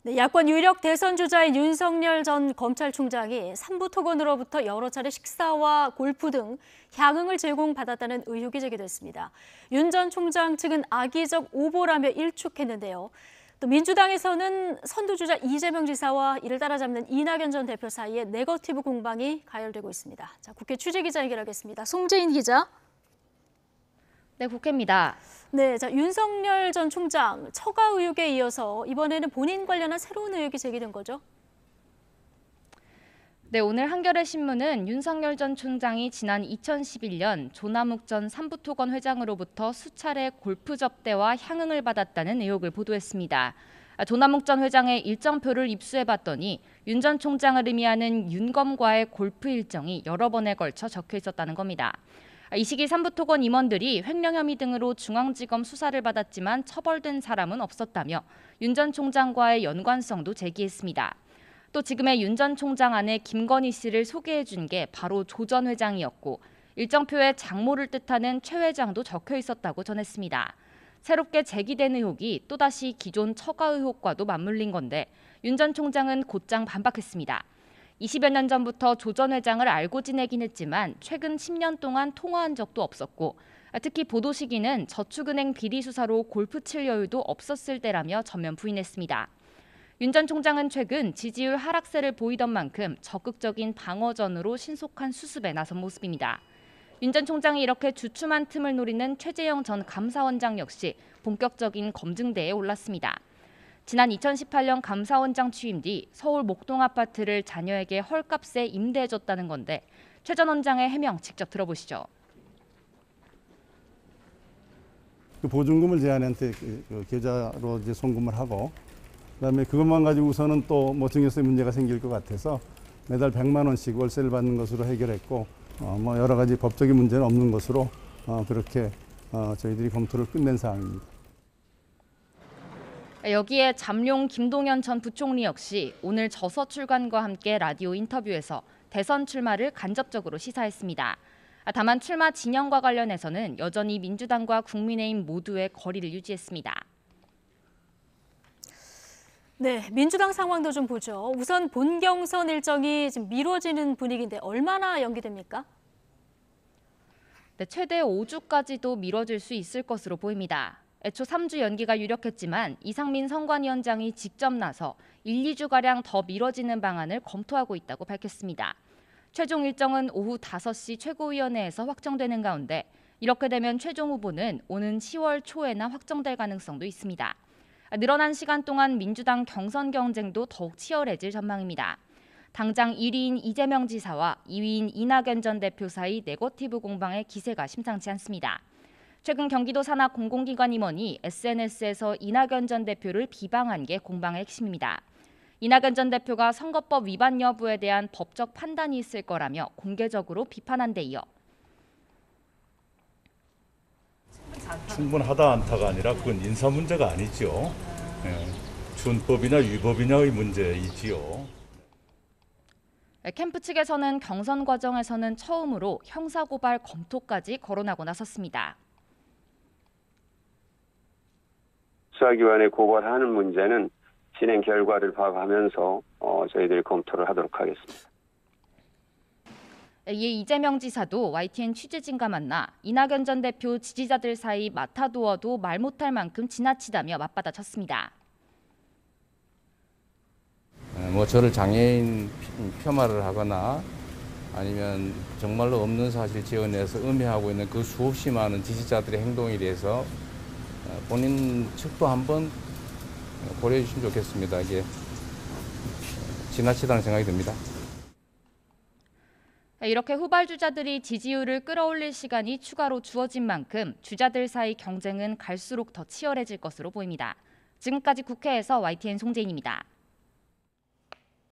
네, 야권 유력 대선 주자인 윤석열 전 검찰총장이 삼부토건으로부터 여러 차례 식사와 골프 등 향응을 제공받았다는 의혹이 제기됐습니다. 윤 전 총장 측은 악의적 오보라며 일축했는데요. 또 민주당에서는 선두주자 이재명 지사와 이를 따라잡는 이낙연 전 대표 사이에 네거티브 공방이 가열되고 있습니다. 자, 국회 취재기자 연결하겠습니다. 송재인 기자. 네, 국회입니다. 네, 자, 윤석열 전 총장 처가 의혹에 이어서 이번에는 본인 관련한 새로운 의혹이 제기된 거죠? 네, 오늘 한겨레 신문은 윤석열 전 총장이 지난 2011년 조남욱 전 삼부토건 회장으로부터 수차례 골프 접대와 향응을 받았다는 의혹을 보도했습니다. 조남욱 전 회장의 일정표를 입수해봤더니 윤 전 총장을 의미하는 윤검과의 골프 일정이 여러 번에 걸쳐 적혀 있었다는 겁니다. 이 시기 삼부토건 임원들이 횡령 혐의 등으로 중앙지검 수사를 받았지만 처벌된 사람은 없었다며 윤 전 총장과의 연관성도 제기했습니다. 또 지금의 윤 전 총장 아내 김건희 씨를 소개해 준 게 바로 조 전 회장이었고 일정표에 장모를 뜻하는 최 회장도 적혀 있었다고 전했습니다. 새롭게 제기된 의혹이 또다시 기존 처가 의혹과도 맞물린 건데 윤 전 총장은 곧장 반박했습니다. 20여 년 전부터 조 전 회장을 알고 지내긴 했지만 최근 10년 동안 통화한 적도 없었고 특히 보도 시기는 저축은행 비리 수사로 골프 칠 여유도 없었을 때라며 전면 부인했습니다. 윤 전 총장은 최근 지지율 하락세를 보이던 만큼 적극적인 방어전으로 신속한 수습에 나선 모습입니다. 윤 전 총장이 이렇게 주춤한 틈을 노리는 최재형 전 감사원장 역시 본격적인 검증대에 올랐습니다. 지난 2018년 감사원장 취임 뒤 서울 목동 아파트를 자녀에게 헐값에 임대해줬다는 건데 최 전 원장의 해명 직접 들어보시죠. 그 보증금을 제 아내한테 계좌로 이제 송금을 하고 그다음에 그것만 가지고서는 또 뭐 증여세 문제가 생길 것 같아서 매달 100만 원씩 월세를 받는 것으로 해결했고 뭐 여러 가지 법적인 문제는 없는 것으로 그렇게 저희들이 검토를 끝낸 사항입니다. 여기에 잠룡 김동연 전 부총리 역시 오늘 저서 출간과 함께 라디오 인터뷰에서 대선 출마를 간접적으로 시사했습니다. 다만 출마 진영과 관련해서는 여전히 민주당과 국민의힘 모두의 거리를 유지했습니다. 네, 민주당 상황도 좀 보죠. 우선 본경선 일정이 지금 미뤄지는 분위기인데 얼마나 연기됩니까? 네, 최대 5주까지도 미뤄질 수 있을 것으로 보입니다. 애초 3주 연기가 유력했지만 이상민 선관위원장이 직접 나서 1, 2주가량 더 미뤄지는 방안을 검토하고 있다고 밝혔습니다. 최종 일정은 오후 5시 최고위원회에서 확정되는 가운데 이렇게 되면 최종 후보는 오는 10월 초에나 확정될 가능성도 있습니다. 늘어난 시간 동안 민주당 경선 경쟁도 더욱 치열해질 전망입니다. 당장 1위인 이재명 지사와 2위인 이낙연 전 대표 사이 네거티브 공방의 기세가 심상치 않습니다. 최근 경기도 산하 공공기관 임원이 SNS에서 이낙연 전 대표를 비방한 게 공방의 핵심입니다. 이낙연 전 대표가 선거법 위반 여부에 대한 법적 판단이 있을 거라며 공개적으로 비판한 데 이어 충분하다 않다가 아니라 그건 인사 문제가 아니죠. 준법이나 위법이냐의 문제이지요. 캠프 측에서는 경선 과정에서는 처음으로 형사고발 검토까지 거론하고 나섰습니다. 수사기관에 고발하는 문제는 진행 결과를 봐가면서 저희들이 검토를 하도록 하겠습니다. 이에 이재명 지사도 YTN 취재진과 만나 이낙연 전 대표 지지자들 사이 맡아두어도 말 못할 만큼 지나치다며 맞받아쳤습니다. 뭐 저를 장애인 폄하를 하거나 아니면 정말로 없는 사실 지어내서 음해하고 있는 그 수없이 많은 지지자들의 행동에 대해서 본인 측도 한번 고려해 주시면 좋겠습니다. 이게 지나치다는 생각이 듭니다. 이렇게 후발 주자들이 지지율을 끌어올릴 시간이 추가로 주어진 만큼 주자들 사이 경쟁은 갈수록 더 치열해질 것으로 보입니다. 지금까지 국회에서 YTN 송재인입니다.